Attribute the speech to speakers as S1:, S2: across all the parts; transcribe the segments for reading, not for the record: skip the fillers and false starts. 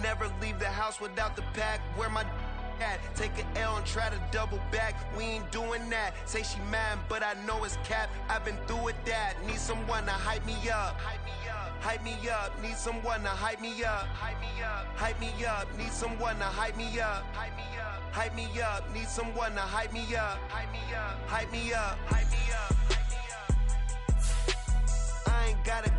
S1: never leave the house without the pack. Where my at? Take an L and try to double back. We ain't doing that. Say she mad, but I know it's cap. I've been through with that. Need someone to hype me up. Hype me up. Need someone to hype me up. Hype me up. Need someone to hype me up. Hype me up. Need someone to hype me up. Hype me up. I ain't got it,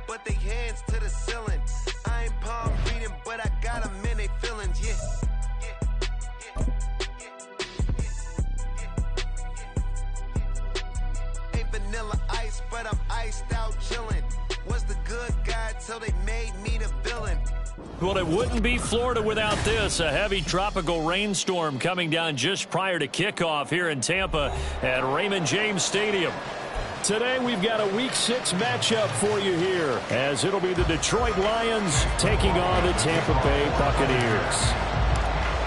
S1: but they hands to the ceiling. I ain't palm reading, but I got them in they feelings, yeah. Ain't vanilla ice, but I'm iced out chillin'. Was the good guy till they made me the villain.
S2: Well, it wouldn't be Florida without this. A heavy tropical rainstorm coming down just prior to kickoff here in Tampa at Raymond James Stadium. Today we've got a Week 6 matchup for you here, as it'll be the Detroit Lions taking on the Tampa Bay Buccaneers.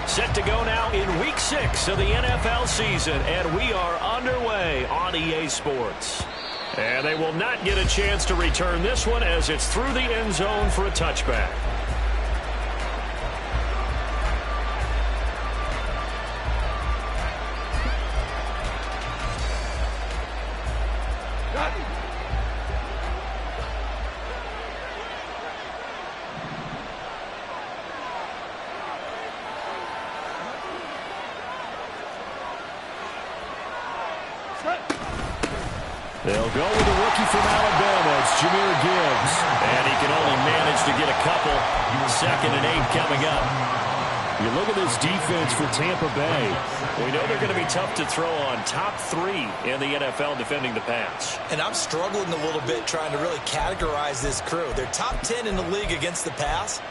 S2: Set to go now in Week 6 of the NFL season, and we are underway on EA Sports. And they will not get a chance to return this one, as it's through the end zone for a touchback. They'll go with a rookie from Alabama. It's Jahmyr Gibbs. And he can only manage to get a couple. 2nd and 8 coming up. You look at this defense for Tampa Bay. We know they're going to be tough to throw on. Top 3 in the NFL defending the pass.
S3: And I'm struggling a little bit trying to really categorize this crew. They're top 10 in the league against the pass,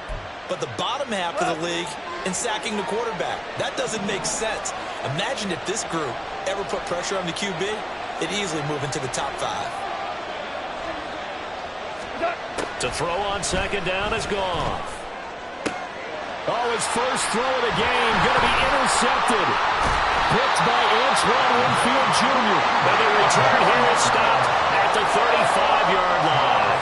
S3: but the bottom half of the league in sacking the quarterback. That doesn't make sense. Imagine if this group ever put pressure on the QB. It easily move into the top 5.
S2: To throw on 2nd down is Goff. Oh, his first throw of the game going to be intercepted. Picked by Antoine Winfield Jr. And the return here is stopped at the 35-yard line.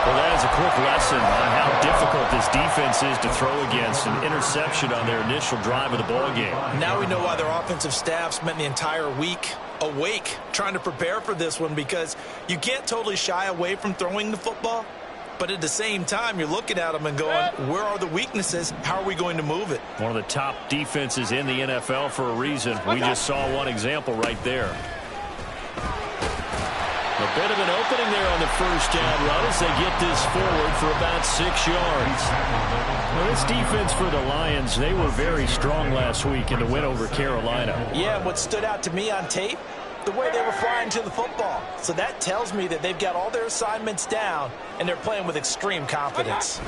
S2: Well, that is a quick lesson on how difficult this defense is to throw against. An interception on their initial drive of the ballgame.
S3: Now we know why their offensive staff spent the entire week awake trying to prepare for this one, because you can't totally shy away from throwing the football, but at the same time you're looking at them and going, where are the weaknesses? How are we going to move it?
S2: One of the top defenses in the NFL for a reason. We just saw one example right there. A bit of an opening there on the first down run as they get this forward for about 6 yards. Well, this defense for the Lions, they were very strong last week in the win over Carolina.
S3: Yeah, what stood out to me on tape, the way they were flying to the football. So that tells me that they've got all their assignments down and they're playing with extreme confidence.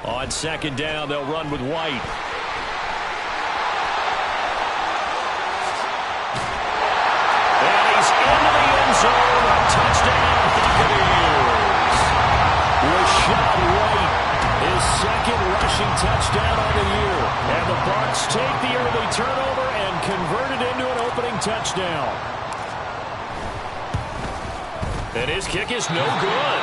S2: On 2nd down, they'll run with White. And he's into the end zone. Touchdown, Buccaneers. Rashad White, his 2nd rushing touchdown on the year. And the Bucs take the early turnover and convert it into an opening touchdown. And his kick is no good.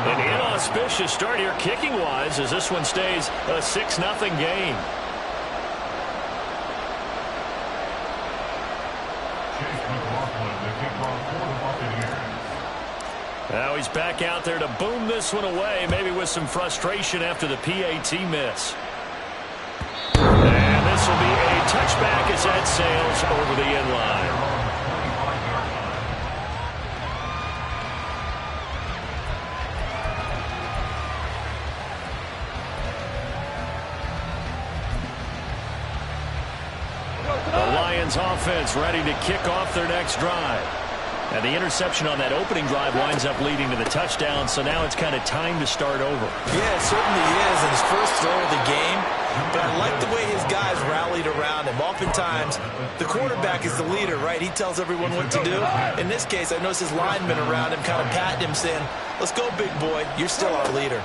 S2: An inauspicious start here kicking-wise as this one stays a 6-0 game. Now he's back out there to boom this one away, maybe with some frustration after the PAT miss. And this will be a touchback as that sails over the end line. The Lions offense ready to kick off their next drive. And the interception on that opening drive winds up leading to the touchdown, so now it's kind of time to start over.
S3: Yeah, it certainly is, and his first throw of the game. But I like the way his guys rallied around him. Oftentimes, the quarterback is the leader, right? He tells everyone what to do. In this case, I noticed his linemen around him kind of patting him, saying, let's go, big boy. You're still our leader.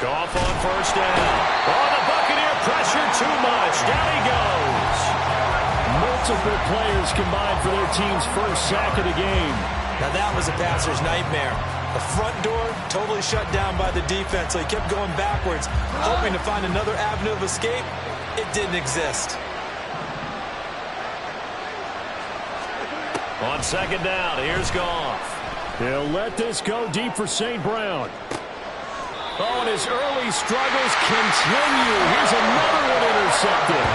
S2: Goff on 1st down. Oh, the Buccaneer pressure too much. Down he goes. Multiple players combined for their team's first sack of the game.
S3: Now that was a passer's nightmare. The front door totally shut down by the defense, so he kept going backwards, hoping to find another avenue of escape. It didn't exist.
S2: On second down, here's Goff. He'll let this go deep for St. Brown. Oh, and his early struggles continue. Here's another one intercepted.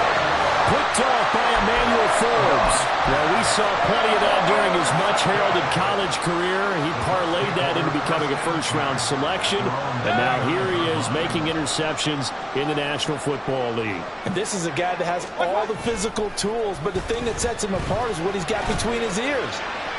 S2: Picked off by Emmanuel Forbes. Well, we saw plenty of that during his much-heralded college career. He parlayed that into becoming a first-round selection. And now here he is making interceptions in the National Football League.
S3: And this is a guy that has all the physical tools, but the thing that sets him apart is what he's got between his ears.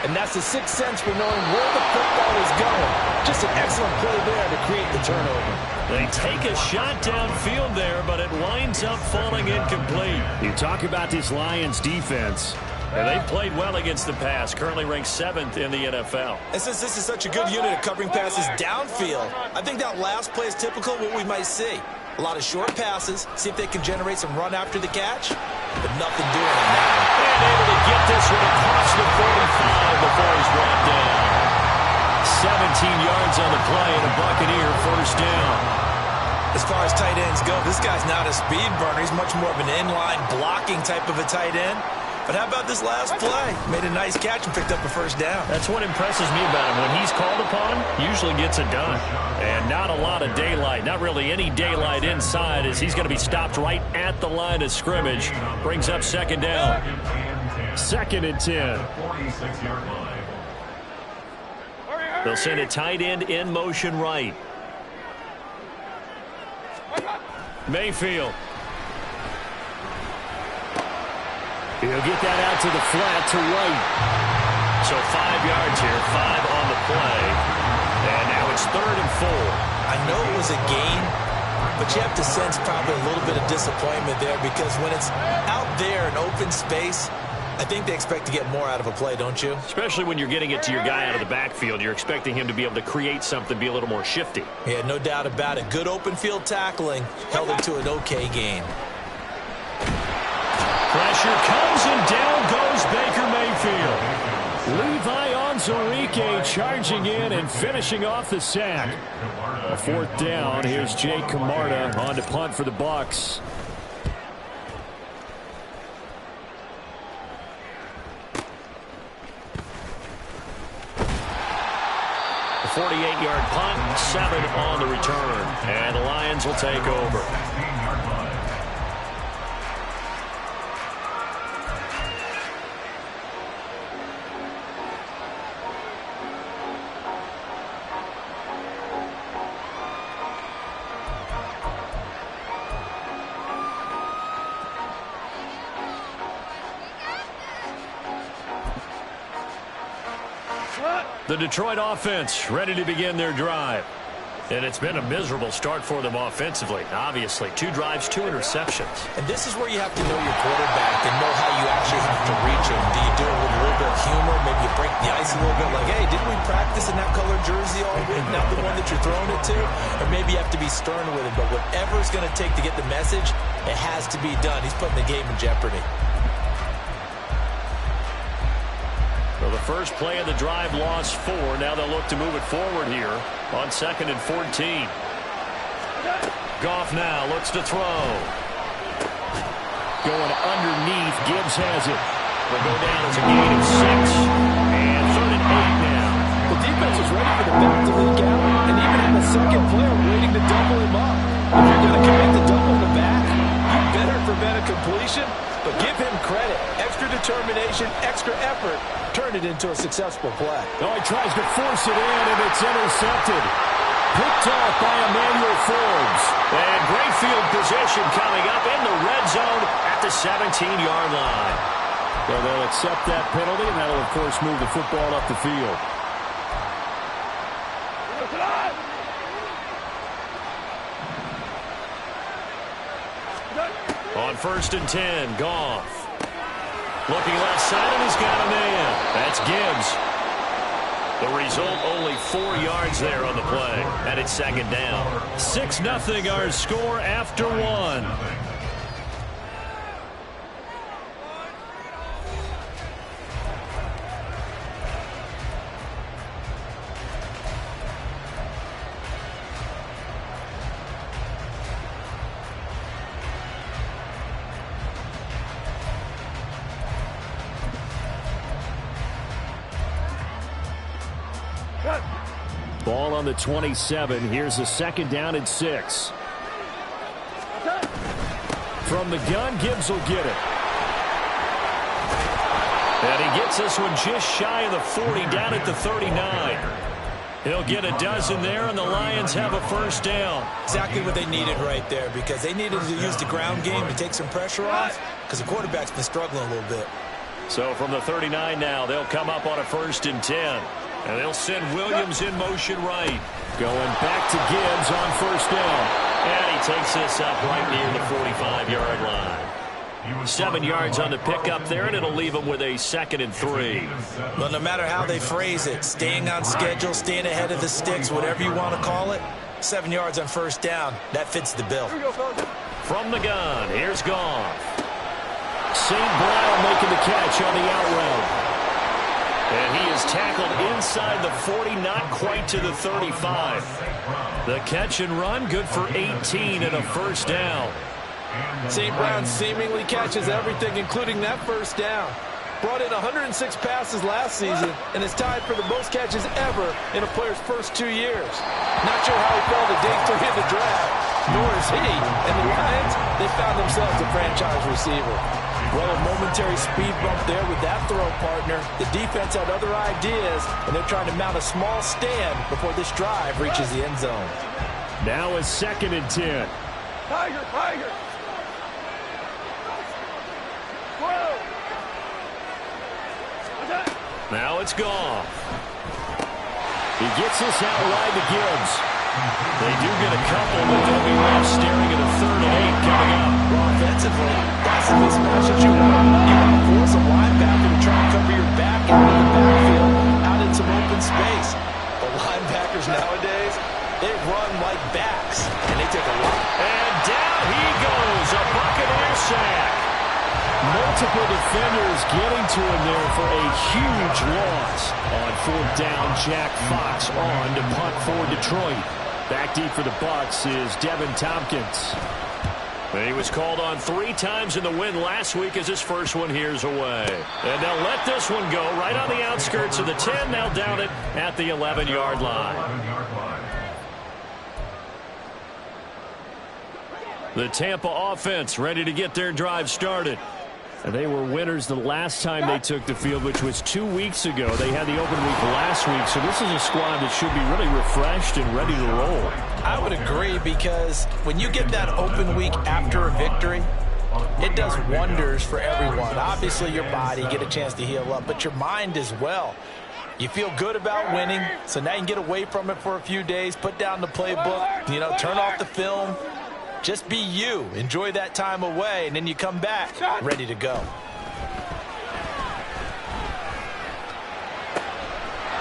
S3: And that's the sixth sense for knowing where the football is going. Just an excellent play there to create the turnover.
S2: They take a shot downfield there, but it winds up falling incomplete. You talk about this Lions defense. And they played well against the pass, currently ranked 7th in the NFL.
S3: And since this is such a good unit of covering passes downfield, I think that last play is typical of what we might see. A lot of short passes, see if they can generate some run after the catch, but nothing doing on that one.
S2: And able to get this one across the 45 before he's brought down. 17 yards on the play and a Buccaneer first down.
S3: As far as tight ends go, this guy's not a speed burner. He's much more of an inline blocking type of a tight end. But how about this last play? Made a nice catch and picked up a first down.
S2: That's what impresses me about him. When he's called upon, usually gets it done. And not a lot of daylight, not really any daylight inside, as he's going to be stopped right at the line of scrimmage. Brings up second down. 2nd and 10. They'll send a tight end in motion right. Mayfield. He'll get that out to the flat to right. So 5 yards here, 5 on the play. And now it's 3rd and 4.
S3: I know it was a gain, but you have to sense probably a little bit of disappointment there because when it's out there in open space, I think they expect to get more out of a play, don't you?
S2: Especially when you're getting it to your guy out of the backfield. You're expecting him to be able to create something, be a little more shifty.
S3: Yeah, no doubt about it. Good open field tackling held it to an okay gain.
S2: Pressure comes and down goes Baker Mayfield. Levi Onwuzurike charging in and finishing off the sack. A 4th down. Here's Jake Camarda on to punt for the Bucs. A 48-yard punt, 7 on the return. And the Lions will take over. The Detroit offense ready to begin their drive. And it's been a miserable start for them offensively. Obviously, 2 drives, 2 interceptions.
S3: And this is where you have to know your quarterback and know how you actually have to reach him. Do you do it with a little bit of humor? Maybe you break the ice a little bit like, hey, didn't we practice in that color jersey all week? Not the one that you're throwing it to? Or maybe you have to be stern with it. But whatever it's going to take to get the message, it has to be done. He's putting the game in jeopardy.
S2: Well, the first play of the drive lost 4. Now they'll look to move it forward here on 2nd and 14. Goff now looks to throw. Going underneath. Gibbs has it. They'll go down as a gain of 6. And 3rd and 8 now.
S3: The defense is ready for the back to leak out and even have a second player waiting to double him up. If you're going to commit to double the back, you better prevent a completion, but give him credit. Extra determination, extra effort. Turn it into a successful play.
S2: Oh, he tries to force it in, and it's intercepted. Picked off by Emmanuel Forbes. And great field position coming up in the red zone at the 17-yard line. So they'll accept that penalty, and that'll, of course, move the football up the field. On 1st and 10, Goff. Looking left side, and he's got a man. That's Gibbs. The result, only 4 yards there on the play. And it's 2nd down. 6-0 our score after 1. Ball on the 27. Here's a 2nd down and 6. From the gun, Gibbs will get it. And he gets this one just shy of the 40, down at the 39. He'll get a dozen there, and the Lions have a 1st down.
S3: Exactly what they needed right there, because they needed to use the ground game to take some pressure off, because the quarterback's been struggling a little bit.
S2: So from the 39 now, they'll come up on a 1st and 10. And they'll send Williams in motion right. Going back to Gibbs on 1st down. And he takes this up right near the 45-yard line. 7 yards on the pickup there, and it'll leave him with a 2nd and 3.
S3: Well, no matter how they phrase it, staying on schedule, staying ahead of the sticks, whatever you want to call it, 7 yards on 1st down, that fits the bill.
S2: From the gun, here's Goff. St. Brown making the catch on the out route. And he is tackled inside the 40, not quite to the 35. The catch and run, good for 18 and a 1st down.
S4: St. Brown seemingly catches everything, including that 1st down. Brought in 106 passes last season and is tied for the most catches ever in a player's first 2 years. Not sure how he fell to day 3 in the draft, nor is he. And the Lions, they found themselves a franchise receiver. Well, a momentary speed bump there with that throw, partner. The defense had other ideas, and they're trying to mount a small stand before this drive reaches the end zone.
S2: Now a 2nd and 10.
S4: Tiger, Tiger. Whoa.
S2: Now it's Goff. He gets this out wide to Gibbs. They do get a couple, but they'll be left staring at a 3rd and 8 coming up.
S3: Offensively, that's the mismatch that you want. You want to force a linebacker to try and cover your back out of the backfield, out in some open space. But linebackers nowadays, they run like backs, and they take a lot.
S2: And down he goes, a Buccaneer sack. Multiple defenders getting to him there for a huge loss. On 4th down, Jack Fox on to punt for Detroit. Back deep for the Bucs is Devin Tompkins. He was called on 3 times in the win last week as his first one here's away. And they'll let this one go right on the outskirts of the 10. They'll down it at the 11-yard line. The Tampa offense ready to get their drive started. And they were winners the last time they took the field, which was 2 weeks ago. They had the open week last week, so this is a squad that should be really refreshed and ready to roll.
S3: I would agree, because when you get that open week after a victory, it does wonders for everyone. Obviously, your body, get a chance to heal up, but your mind as well. You feel good about winning, so now you can get away from it for a few days, put down the playbook, turn off the film. Just be you. Enjoy that time away, and then you come back ready to go.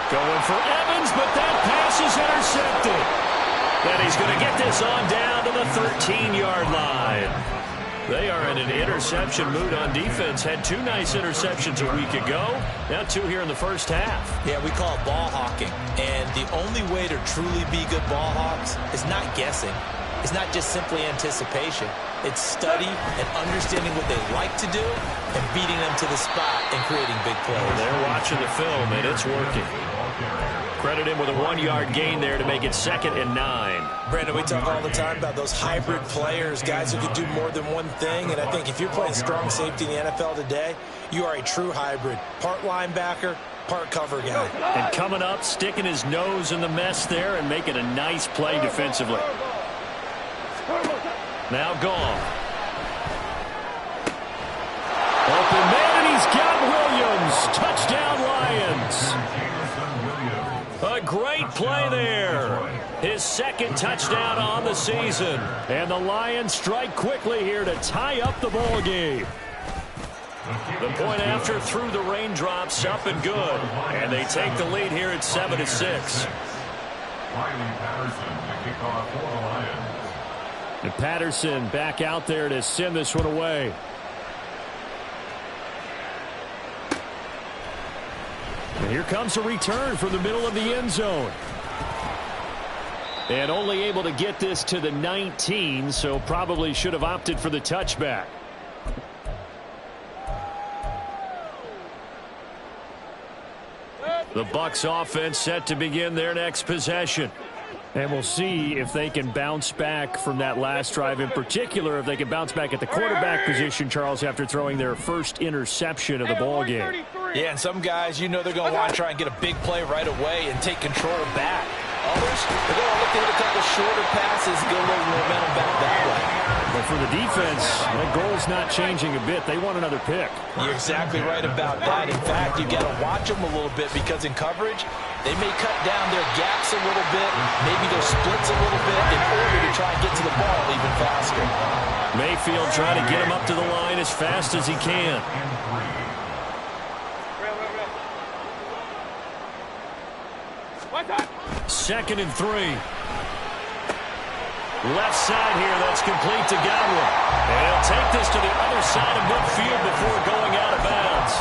S2: Going for Evans, but that pass is intercepted. And he's going to get this on down to the 13-yard line. They are in an interception mood on defense. Had 2 nice interceptions a week ago. Now 2 here in the first half.
S3: Yeah, we call it ball hawking. And the only way to truly be good ball hawks is not guessing. It's not just simply anticipation. It's study and understanding what they like to do and beating them to the spot and creating big plays.
S2: They're watching the film, and it's working. Credit him with a 1-yard gain there to make it 2nd and 9.
S3: Brandon, we talk all the time about those hybrid players, guys who can do more than one thing. And I think if you're playing strong safety in the NFL today, you are a true hybrid. Part linebacker, part cover guy.
S2: And coming up, sticking his nose in the mess there and making a nice play defensively. Now Goff. Open man, and he's got Williams. Touchdown, Lions. A great play there. His 2nd touchdown on the season. And the Lions strike quickly here to tie up the ball game. The point after through the raindrops, up and good. And they take the lead here at 7-6. And Patterson back out there to send this one away. And here comes a return from the middle of the end zone. And only able to get this to the 19, so probably should have opted for the touchback. The Bucs offense set to begin their next possession. And we'll see if they can bounce back from that last drive. In particular, if they can bounce back at the quarterback position, Charles, after throwing their first interception of the ball game.
S3: Yeah, and some guys, you know they're going to want to try and get a big play right away and take control back. Others, they're going to look to hit a couple shorter passes, get a little momentum back that way.
S2: But for the defense, that goal's not changing a bit. They want another pick.
S3: You're exactly right about that. In fact, you've got to watch them a little bit because in coverage, they may cut down their gaps a little bit, maybe their splits a little bit in order to try and get to the ball even faster.
S2: Mayfield trying to get him up to the line as fast as he can. Second and 3. Left side here, that's complete to Godwin. And he'll take this to the other side of midfield before going out of bounds.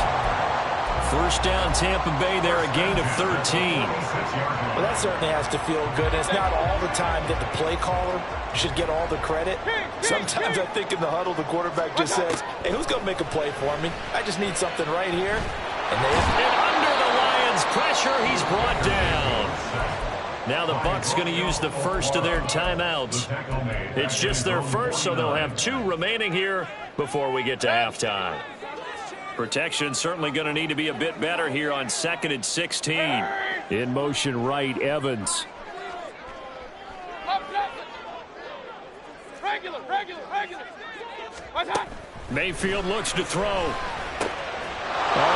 S2: First down, Tampa Bay there, a gain of 13.
S3: Well, that certainly has to feel good. It's not all the time that the play caller should get all the credit. Sometimes I think in the huddle, the quarterback just says, hey, who's going to make a play for me? I just need something right here.
S2: And under the Lions' pressure, he's brought down. Now the Bucs going to use the first of their timeouts. It's just their first, so they'll have 2 remaining here before we get to halftime. Protection certainly going to need to be a bit better here on 2nd and 16. In motion right, Evans. Mayfield looks to throw. Oh,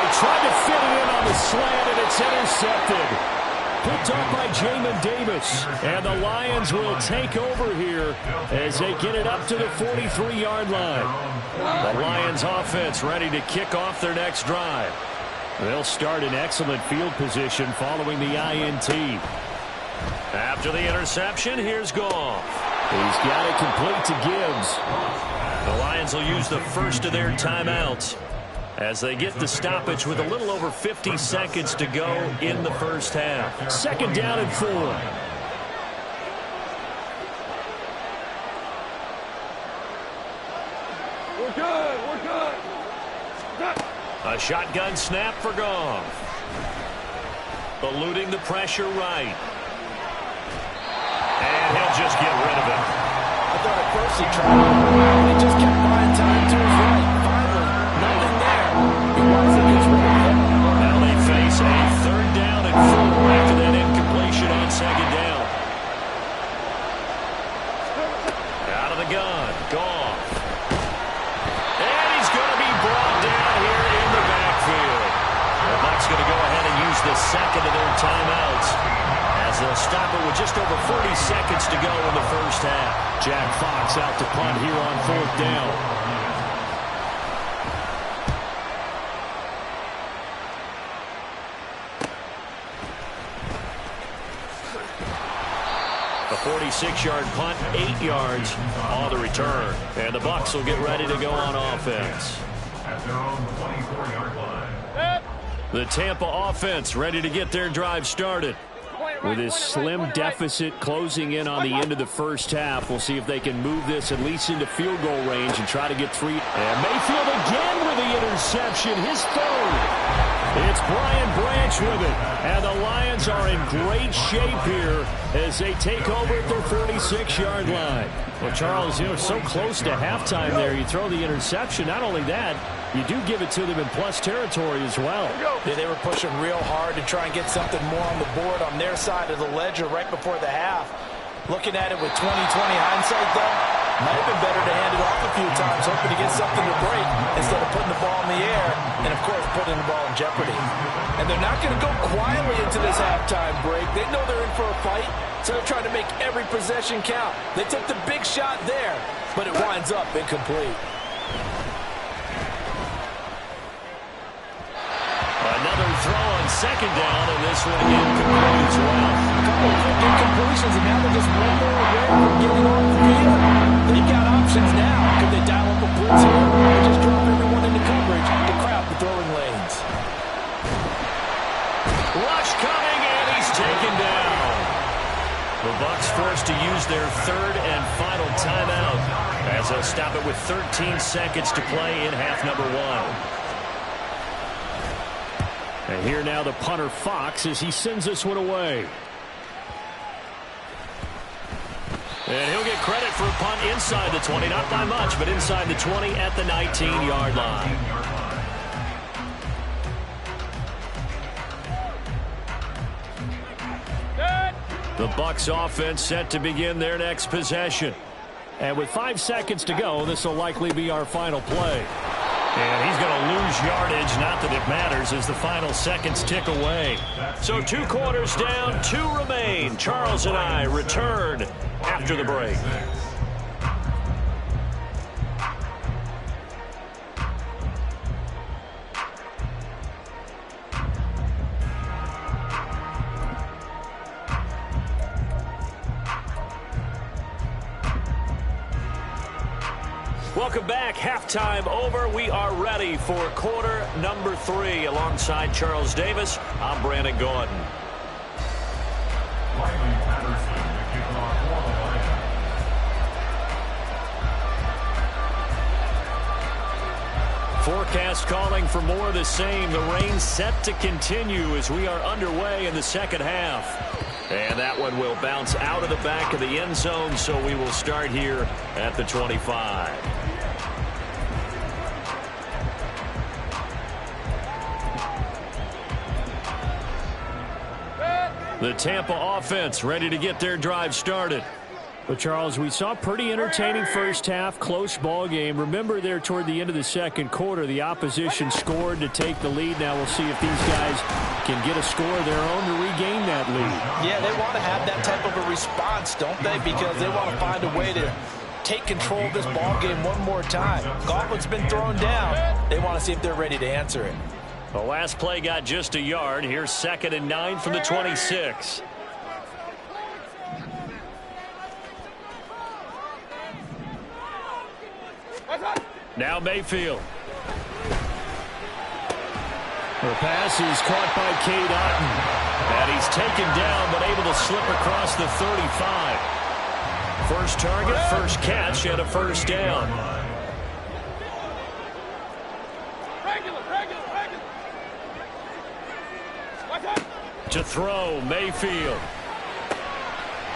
S2: he tried to fit it in on the slant, and it's intercepted. Picked up by Jamin Davis. And the Lions will take over here as they get it up to the 43-yard line. The Lions offense ready to kick off their next drive. They'll start in excellent field position following the INT. After the interception, here's Goff. He's got it complete to Gibbs. The Lions will use the first of their timeouts as they get the stoppage with a little over 50 seconds to go in the first half. Second down and 4.
S5: We're good.
S2: A shotgun snap for Goff. Eluding the pressure right. And he'll just get rid of it.
S3: I thought at first he tried it, and he just kept buying time to his right. Finally, nothing there. He wisely gets rid of it.
S2: Now they face a 3rd down and 4 after that incompletion on 2nd down. Out of the gun, Goff. And he's going to be brought down here in the backfield. The Bucs going to go ahead and use the second of their timeouts as they'll stop it with just over 40 seconds to go in the first half. Jack Fox out to punt here on 4th down. A 46-yard punt, 8 yards on the return. And the Bucs will get ready to go on offense.
S5: At their own 24-yard line.
S2: The Tampa offense ready to get their drive started. With this slim deficit closing in on the end of the first half, we'll see if they can move this at least into field goal range and try to get 3. And Mayfield again with the interception, his 3rd. It's Brian Branch with it. And the Lions are in great shape here as they take over at their 46-yard line. Well, Charles, you know, so close to halftime there. You throw the interception. Not only that, you do give it to them in plus territory as well.
S3: Yeah, they were pushing real hard to try and get something more on the board on their side of the ledger right before the half. Looking at it with 20/20 hindsight, though, might have been better to hand it off a few times, hoping to get something to break instead of putting the ball in the air and, of course, putting the ball in jeopardy. And they're not going to go quietly into this halftime break. They know they're in for a fight, so they're trying to make every possession count. They took the big shot there, but it winds up incomplete.
S2: Another throw on 2nd down, and this one again complete as well.
S3: A couple of quick incompletions, and now they're just one more away from getting off the field. They've got options now. Could they dial up a blitz here or just drop everyone into coverage to crowd the throwing lanes?
S2: Rush coming, and he's taken down. The Bucs forced to use their 3rd and final timeout as they'll stop it with 13 seconds to play in half number 1. And here now the punter Fox as he sends this one away. And he'll get credit for a punt inside the 20. Not by much, but inside the 20 at the 19-yard line. The Bucs offense set to begin their next possession. And with 5 seconds to go, this will likely be our final play. And he's going to lose yardage. Not that it matters as the final seconds tick away. So 2 quarters down, 2 remain. Charles and I return after the break. Welcome back. Halftime over. We are ready for quarter number 3. Alongside Charles Davis, I'm Brandon Gaudin.
S5: Riley Patterson to kick off for the Lions.
S2: Forecast calling for more of the same. The rain set to continue as we are underway in the second half. And that one will bounce out of the back of the end zone, so we will start here at the 25. The Tampa offense ready to get their drive started. But, Charles, we saw a pretty entertaining first half, close ball game. Remember there toward the end of the second quarter, the opposition scored to take the lead. Now we'll see if these guys can get a score of their own to regain that lead.
S4: Yeah, they want to have that type of a response, don't they? Because they want to find a way to take control of this ball game one more time. Gauntlet's been thrown down. They want to see if they're ready to answer it.
S2: The last play got just a yard. Here's 2nd and 9 from the 26. Now Mayfield. The pass is caught by Cade Otton. And he's taken down but able to slip across the 35. First target, first catch, and a first down. To throw, Mayfield.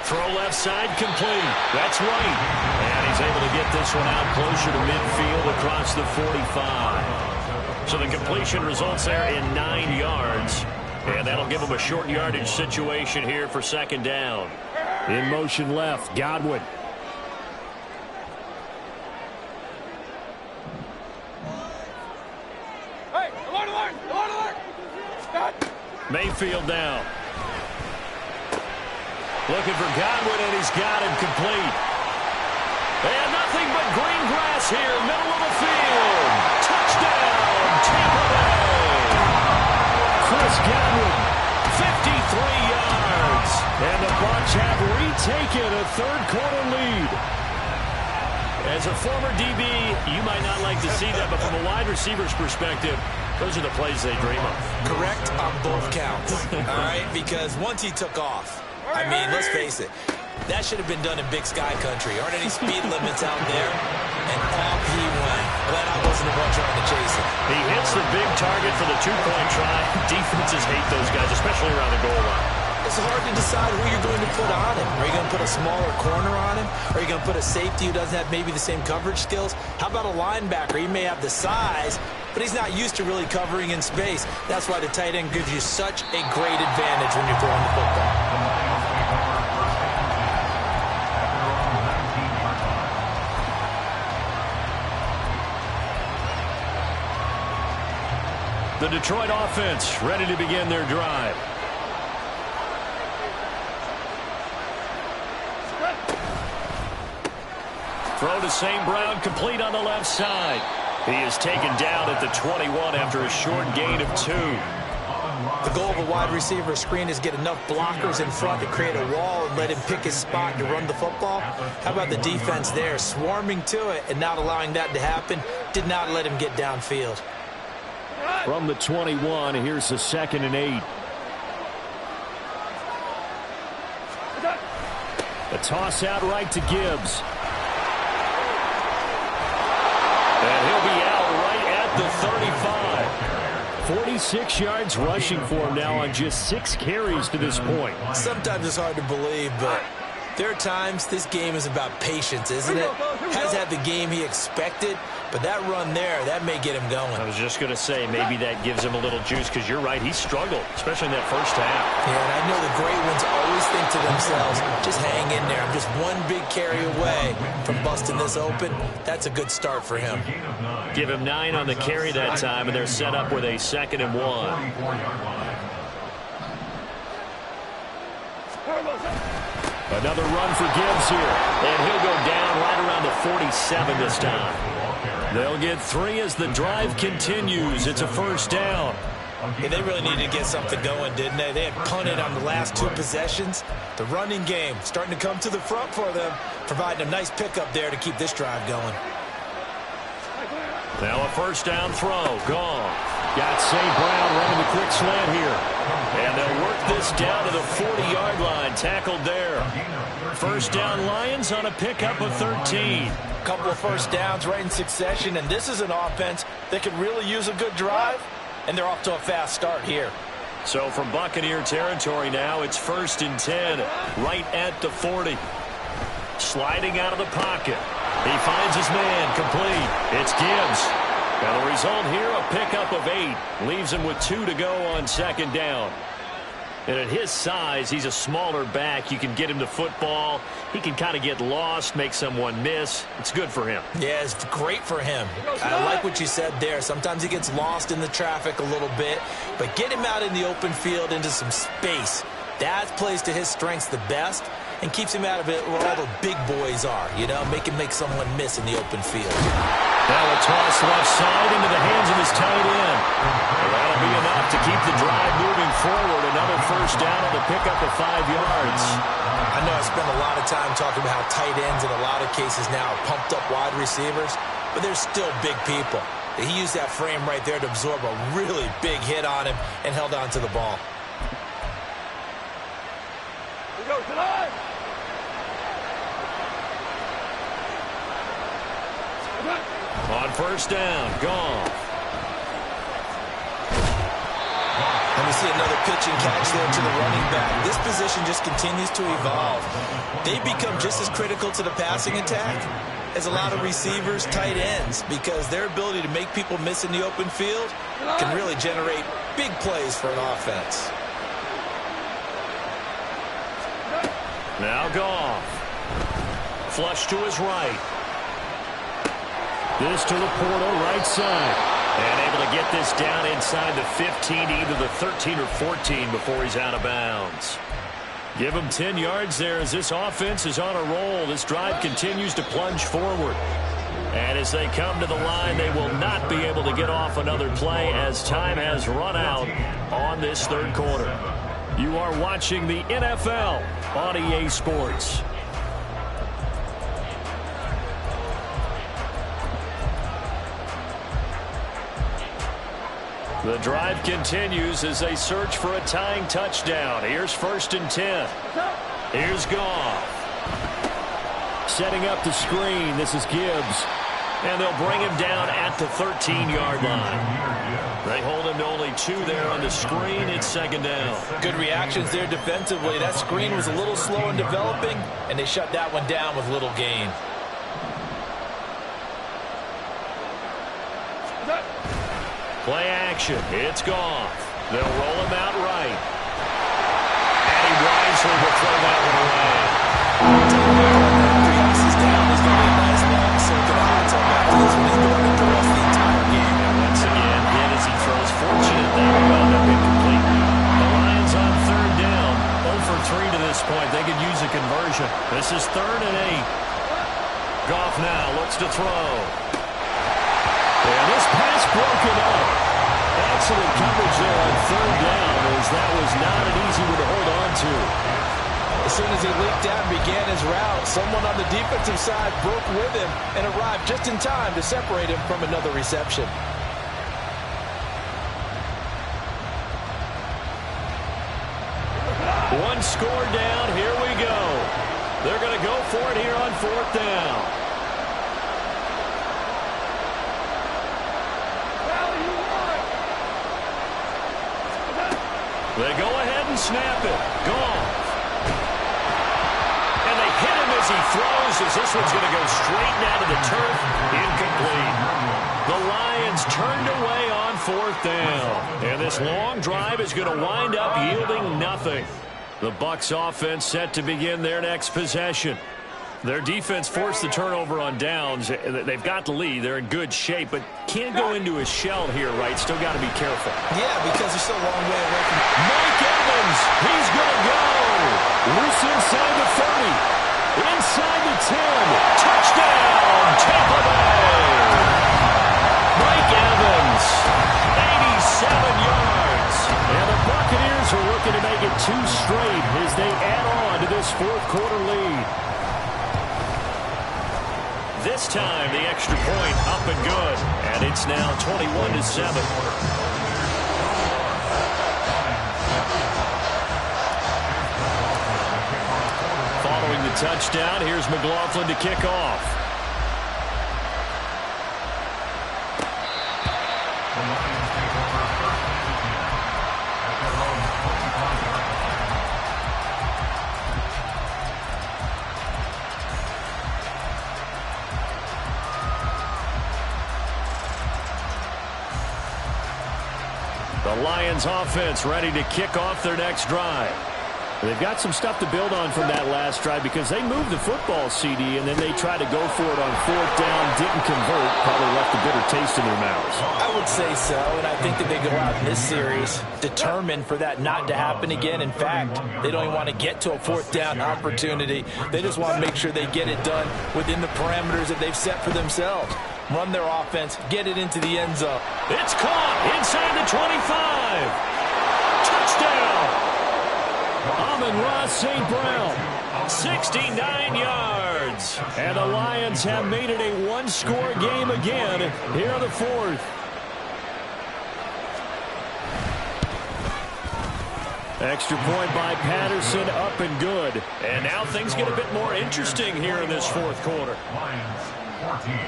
S2: Throw left side, complete. That's right. And he's able to get this one out closer to midfield across the 45. So the completion results there in 9 yards. And that'll give him a short yardage situation here for 2nd down. In motion left, Godwin.
S6: Hey, alert!
S2: Mayfield down. Looking for Godwin, and he's got him complete. And nothing but green grass here, middle of the field. Touchdown, Tampa Bay. Chris Godwin, 53 yards. And the Bucs have retaken a third-quarter lead. As a former DB, you might not like to see that, but from a wide receiver's perspective, those are the plays they dream of.
S3: Correct on both counts, all right? Because once he took off, I mean, let's face it, that should have been done in Big Sky country. Aren't any speed limits out there? And off he went. Glad I wasn't the one trying to chase him.
S2: He hits the big target for the 2-point try. Defenses hate those guys, especially around the goal line.
S3: It's hard to decide who you're going to put on him. Are you going to put a smaller corner on him? Are you going to put a safety who doesn't have maybe the same coverage skills? How about a linebacker? He may have the size, but he's not used to really covering in space. That's why the tight end gives you such a great advantage when you're throwing the football.
S2: The Detroit offense ready to begin their drive. Throw to St. Brown, complete on the left side. He is taken down at the 21 after a short gain of 2.
S3: The goal of a wide receiver screen is get enough blockers in front to create a wall and let him pick his spot to run the football. How about the defense there, swarming to it and not allowing that to happen? Did not let him get downfield.
S2: From the 21, here's the 2nd and 8. A toss out right to Gibbs. And he'll be out right at the 46 yards rushing for him now on just 6 carries to this point.
S3: Sometimes it's hard to believe, but there are times this game is about patience, isn't it? Has had the game he expected, but that run there, that may get him going.
S2: I was just going to say, maybe that gives him a little juice, because you're right, he struggled, especially in that first half.
S3: Yeah, and I know the great ones always think to themselves, just hang in there. I'm just one big carry away from busting this open. That's a good start for him.
S2: Give him 9 on the carry that time, and they're set up with a 2nd and 1. Another run for Gibbs here, and he'll go down right around the 47 this time. They'll get 3 as the drive continues. It's a first down.
S3: Yeah, they really needed to get something going, didn't they? They had punted on the last 2 possessions. The running game starting to come to the front for them, providing a nice pickup there to keep this drive going.
S2: Now a first down throw. Gone. Got St. Brown running the quick slant here. And they'll work this down to the 40-yard line. Tackled there. First down Lions on a pickup of 13.
S3: A couple of first downs right in succession, and this is an offense that could really use a good drive, and they're off to a fast start here.
S2: So from Buccaneer territory now, it's 1st and 10, right at the 40. Sliding out of the pocket. He finds his man, complete. It's Gibbs. And the result here, a pickup of 8. Leaves him with 2 to go on 2nd down. And at his size, he's a smaller back. You can get him the football. He can kind of get lost, make someone miss. It's good for him.
S3: Yeah, it's great for him. I like what you said there. Sometimes he gets lost in the traffic a little bit. But get him out in the open field into some space. That plays to his strengths the best and keeps him out of it where all the big boys are. You know, make someone miss in the open field.
S2: Now a toss left side into the hands of his tight end. And that'll be enough to keep the drive moving forward. Another first down on the pickup of 5 yards.
S3: I know I spend a lot of time talking about how tight ends in a lot of cases now are pumped up wide receivers, but they're still big people. He used that frame right there to absorb a really big hit on him and held on to the ball.
S2: On first down, Goff.
S3: And we see another pitch and catch there to the running back. This position just continues to evolve. They become just as critical to the passing attack as a lot of receivers, tight ends, because their ability to make people miss in the open field can really generate big plays for an offense.
S2: Now Goff. Flush to his right. This to Laporta, right side. And able to get this down inside the 15, either the 13 or 14 before he's out of bounds. Give him 10 yards there as this offense is on a roll. This drive continues to plunge forward. And as they come to the line, they will not be able to get off another play as time has run out on this 3rd quarter. You are watching the NFL on EA Sports. The drive continues as they search for a tying touchdown. Here's 1st and 10. Here's Goff. Setting up the screen. This is Gibbs. And they'll bring him down at the 13-yard line. They hold him to only 2 there on the screen. It's 2nd down.
S3: Good reactions there defensively. That screen was a little slow in developing, and they shut that one down with little gain.
S2: Play action. It's Goff. They'll roll him out right. And he wisely will throw that one away.
S3: He's down. He's going to be a nice long circuit on it. So back to this one. He's going to the rest of the entire game.
S2: And once again, hit as he throws. Fortunate that he wound up incomplete. The Lions on 3rd down. 0 for 3 to this point. They could use a conversion. This is 3rd and 8. Goff now looks to throw. And this pass broken up. Excellent coverage there on 3rd down, as that was not an easy one to hold on to.
S3: As soon as he leaked out and began his route, someone on the defensive side broke with him and arrived just in time to separate him from another reception.
S2: One score down. Here we go. They're going to go for it here on 4th down. They go ahead and snap it. Goff. And they hit him as he throws, as this one's going to go straight down to the turf. Incomplete. The Lions turned away on 4th down. And this long drive is going to wind up yielding nothing. The Bucs offense set to begin their next possession. Their defense forced the turnover on downs. They've got the lead. They're in good shape, but can't go into a shell here, right? Still got to be careful.
S3: Yeah, because they're still a long way away from
S2: Mike Evans, he's going to go. Loose inside the 30. Inside the 10. Touchdown, Tampa Bay. Mike Evans, 87 yards. And the Buccaneers are looking to make it 2 straight as they add on to this 4th quarter lead. This time, the extra point up and good. And it's now 21-7. Following the touchdown, here's McLaughlin to kick off. The Lions offense ready to kick off their next drive. They've got some stuff to build on from that last drive because they moved the football, CD, and then they tried to go for it on 4th down, didn't convert, probably left a bitter taste in their mouths.
S3: I would say so, and I think that they go out in this series determined for that not to happen again. In fact, they don't even want to get to a 4th down opportunity. They just want to make sure they get it done within the parameters that they've set for themselves. Run their offense, get it into the end zone.
S2: It's caught inside the 25. Touchdown. Amon-Ra St. Brown, 69 yards. And the Lions have made it a one-score game again here in the 4th. Extra point by Patterson, up and good. And now things get a bit more interesting here in this 4th quarter.
S5: Lions 14.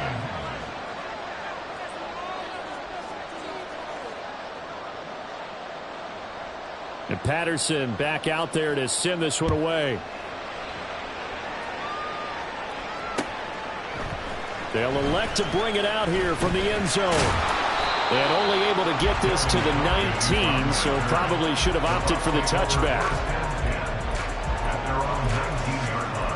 S2: And Patterson back out there to send this one away. They'll elect to bring it out here from the end zone. And only able to get this to the 19, so probably should have opted for the touchback.
S5: At their own 19-yard line.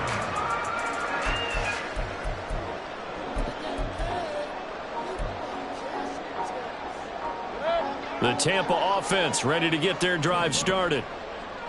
S2: The Tampa offense ready to get their drive started.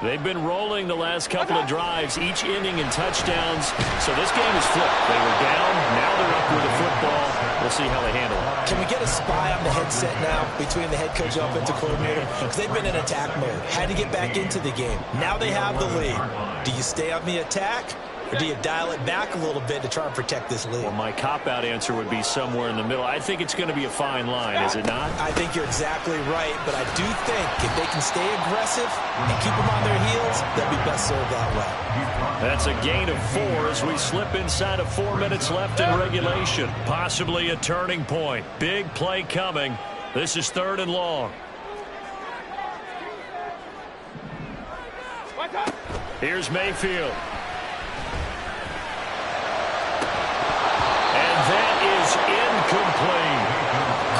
S2: They've been rolling the last couple of drives, each inning in touchdowns. So this game is flipped. They were down, now they're up with the football. We'll see how they handle it.
S3: Can we get a spy on the headset now between the head coach and offensive coordinator? Because they've been in attack mode. Had to get back into the game. Now they have the lead. Do you stay on the attack? Or do you dial it back a little bit to try and protect this lead?
S2: Well, my cop-out answer would be somewhere in the middle. I think it's going to be a fine line, is it not?
S3: I think you're exactly right, but I do think if they can stay aggressive and keep them on their heels, they'll be best served that way.
S2: That's a gain of 4 as we slip inside of 4 minutes left in regulation. Possibly a turning point. Big play coming. This is 3rd and long. Here's Mayfield. That is incomplete.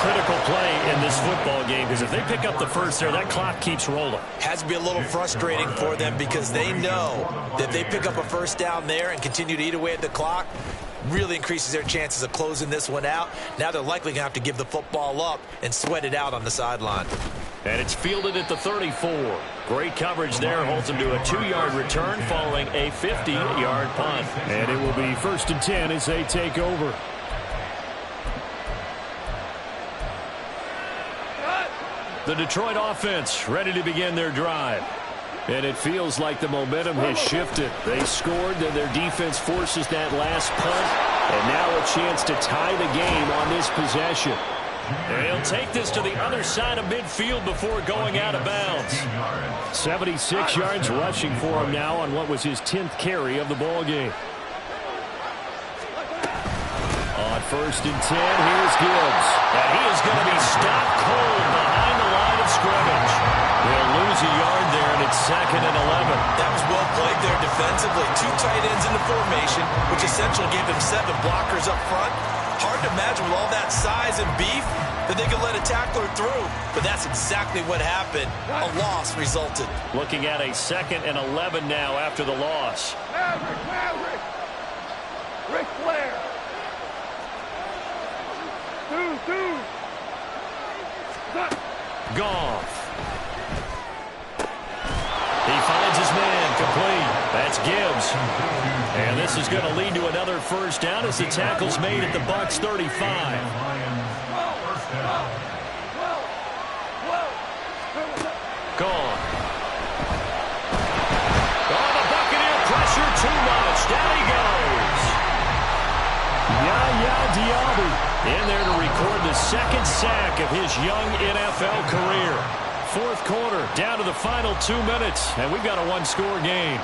S2: Critical play in this football game because if they pick up the first there, that clock keeps rolling.
S3: Has to be a little frustrating for them because they know that if they pick up a first down there and continue to eat away at the clock, really increases their chances of closing this one out. Now they're likely going to have to give the football up and sweat it out on the sideline.
S2: And it's fielded at the 34. Great coverage there. Holds them to a 2-yard return following a 50-yard punt. And it will be 1st and 10 as they take over. The Detroit offense ready to begin their drive. And it feels like the momentum has shifted. They scored, then their defense forces that last punt. And now a chance to tie the game on this possession. And he'll take this to the other side of midfield before going out of bounds. 76 yards rushing for him now on what was his 10th carry of the ball game. On 1st and 10, here's Gibbs. And he is going to be stopped cold behind the line of scrimmage. He'll lose lose a yard there, and it's 2nd and 11.
S3: That was well played there defensively. 2 tight ends in the formation, which essentially gave them 7 blockers up front. Hard to imagine with all that size and beef that they could let a tackler through, but that's exactly what happened. A loss resulted.
S2: Looking at a 2nd and 11 now after the loss.
S6: Ric Flair. 2.
S2: Goff. He finds his man, complete. That's Gibbs. And this is going to lead to another first down as the tackle's made at the Bucs 35. Gone. Oh, the Buccaneer pressure too much. Down he goes. Yaya Diaby in there to record the 2nd sack of his young NFL career. 4th quarter, down to the final 2 minutes, and we've got a 1-score game.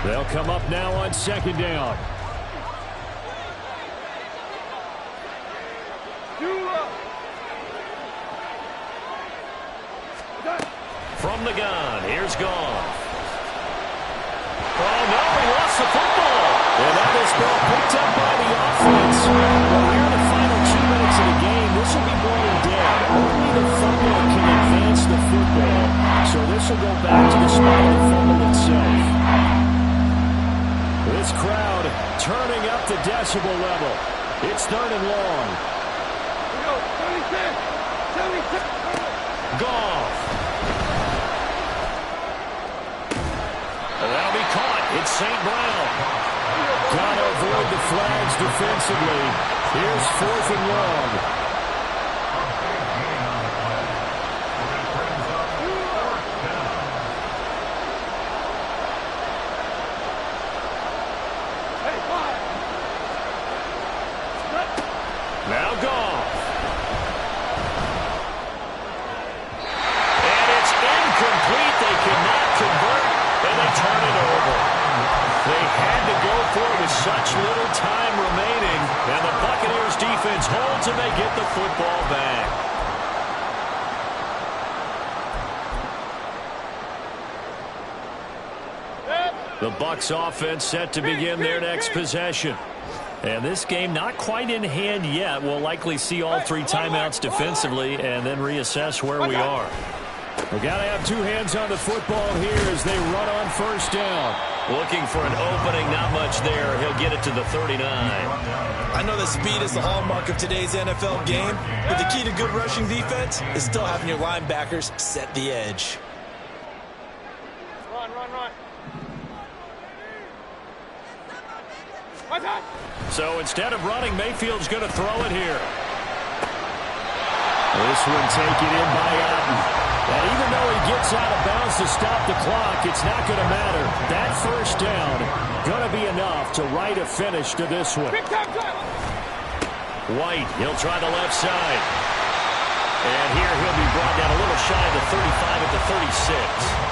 S2: They'll come up now on 2nd down. From the gun, here's Goff. Oh, no, he lost the football. And that is ball picked up by the offense. Well, here in the final 2 minutes of the game, this will be blown and dead. Only the fumble can advance the football. So this will go back to the spot of the fumble itself. This crowd turning up the decibel level. It's 3rd and long. Goff. That'll be caught. It's St. Brown. Got to avoid the flags defensively. Here's 4th and long. Now Goff. And it's incomplete. They cannot convert, and they turn it over. They had to go for it with such little time remaining, and the Buccaneers defense holds and they get the football back. The Bucs offense set to begin their next possession. And this game not quite in hand yet. We'll likely see all 3 timeouts defensively and then reassess where we are. We've got to have 2 hands on the football here as they run on 1st down. Looking for an opening, not much there. He'll get it to the 39.
S3: I know that speed is the hallmark of today's NFL game, but the key to good rushing defense is still having your linebackers set the edge.
S6: Run.
S2: So instead of running, Mayfield's going to throw it here. This one taken in by Otten. And even though he gets out of bounds to stop the clock, it's not going to matter. That 1st down going to be enough to write a finish to this one. White, he'll try the left side. And here he'll be brought down a little shy of the 35 at the 36.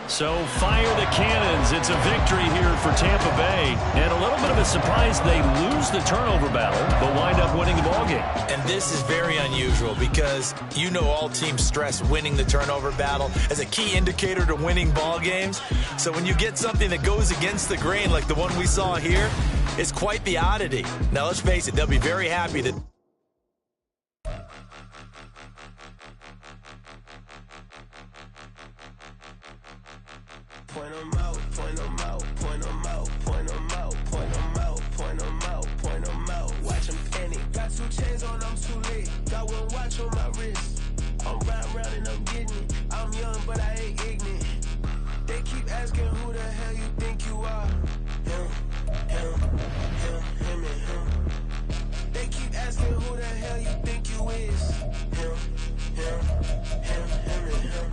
S2: So fire the cannons. It's a victory here for Tampa Bay. And a little bit of a surprise, they lose the turnover battle, but wind up winning the ballgame.
S3: And this is very unusual because you know all teams stress winning the turnover battle as a key indicator to winning ball games. So when you get something that goes against the grain like the one we saw here, it's quite the oddity. Now let's face it, they'll be very happy that
S1: Point 'em out, point 'em out, point 'em out, point 'em out, point 'em out, point 'em out, point 'em out. Watch 'em panic. Got 2 chains on, I'm too late. Got 1 watch on my wrist. I'm riding round and I'm getting it. I'm young, but I ain't ignorant. They keep asking who the hell you think you are. Him, and him. They keep asking who the hell you think you is. Him, and him.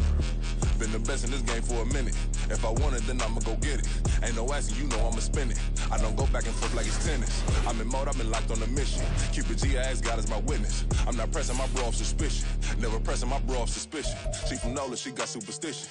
S1: Been
S7: the best in this game for a minute. If I want it, then I'ma go get it. Ain't no asking, you know I'ma spin it. I don't go back and forth like it's tennis. I'm in mode, I've been locked on a mission. Cupid G, I ask God as my witness. I'm not pressing my bro off suspicion. Never pressing my bro off suspicion. She from NOLA, she got superstition.